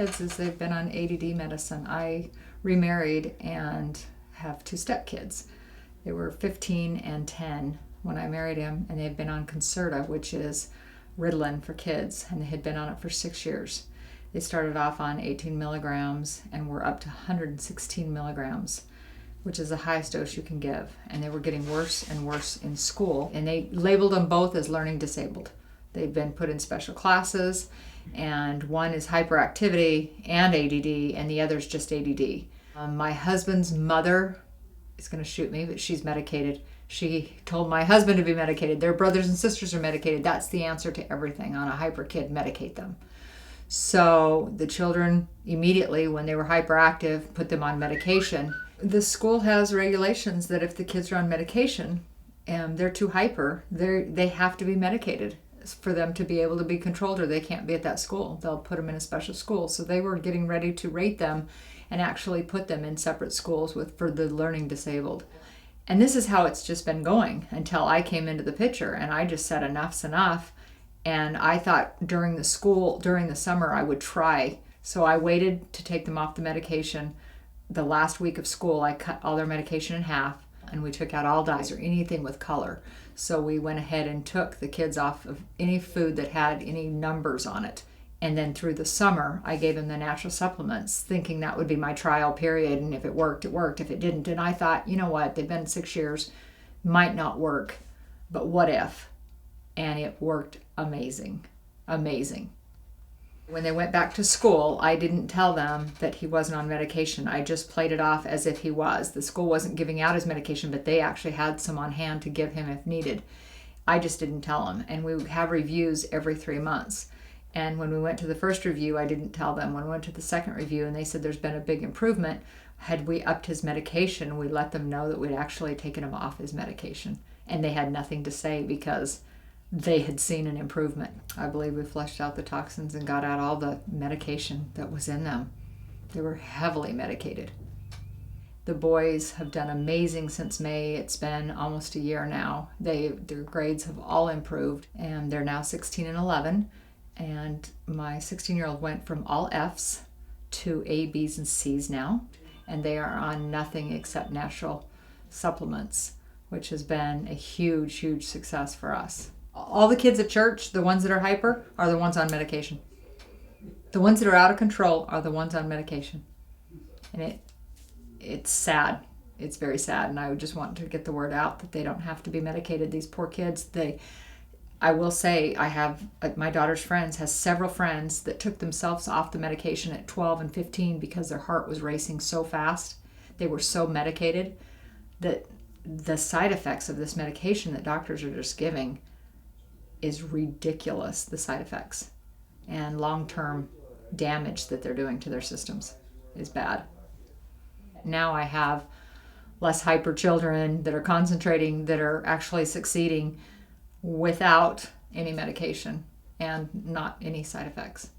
kids is they've been on ADD medicine. I remarried and have 2 stepkids. They were 15 and 10 when I married him, and they've been on Concerta, which is Ritalin for kids, and they had been on it for 6 years. They started off on 18 milligrams and were up to 116 milligrams, which is the highest dose you can give. And they were getting worse and worse in school, and they labeled them both as learning disabled. They've been put in special classes, and one is hyperactivity and ADD, and the other is just ADD. My husband's mother is going to shoot me, but she's medicated. She told my husband to be medicated. Their brothers and sisters are medicated. That's the answer to everything. On a hyper kid, medicate them. So the children immediately, when they were hyperactive, put them on medication. The school has regulations that if the kids are on medication and they're too hyper, they have to be medicated for them to be able to be controlled, or they can't be at that school. They'll put them in a special school. So they were getting ready to rate them and actually put them in separate schools for the learning disabled. And this is how it's just been going until I came into the picture, and I just said enough's enough. And I thought during the summer, I would try. So I waited to take them off the medication. The last week of school, I cut all their medication in half, and we took out all dyes or anything with color. So we went ahead and took the kids off of any food that had any numbers on it. And then through the summer, I gave them the natural supplements, thinking that would be my trial period. And if it worked, it worked. If it didn't, and I thought, you know what, they've been 6 years, might not work, but what if? And it worked amazing, amazing. When they went back to school, I didn't tell them that he wasn't on medication. I just played it off as if he was. The school wasn't giving out his medication, but they actually had some on hand to give him if needed. I just didn't tell them. And we have reviews every 3 months. And when we went to the first review, I didn't tell them. When we went to the second review and they said there's been a big improvement, had we upped his medication, we let them know that we'd actually taken him off his medication. And they had nothing to say because they had seen an improvement. I believe we flushed out the toxins and got out all the medication that was in them. They were heavily medicated. The boys have done amazing since May. It's been almost a year now. Their grades have all improved, and they're now 16 and 11. And my 16-year-old went from all Fs to A, Bs, and Cs now. And they are on nothing except natural supplements, which has been a huge, huge success for us. All the kids at church, the ones that are hyper, are the ones on medication. The ones that are out of control are the ones on medication. And it's sad. It's very sad. And I would just want to get the word out that they don't have to be medicated. These poor kids, I will say, my daughter's friends has several friends that took themselves off the medication at 12 and 15 because their heart was racing so fast. They were so medicated that the side effects of this medication that doctors are just giving is ridiculous, the side effects. And long-term damage that they're doing to their systems is bad. Now I have less hyper children that are concentrating, that are actually succeeding without any medication and not any side effects.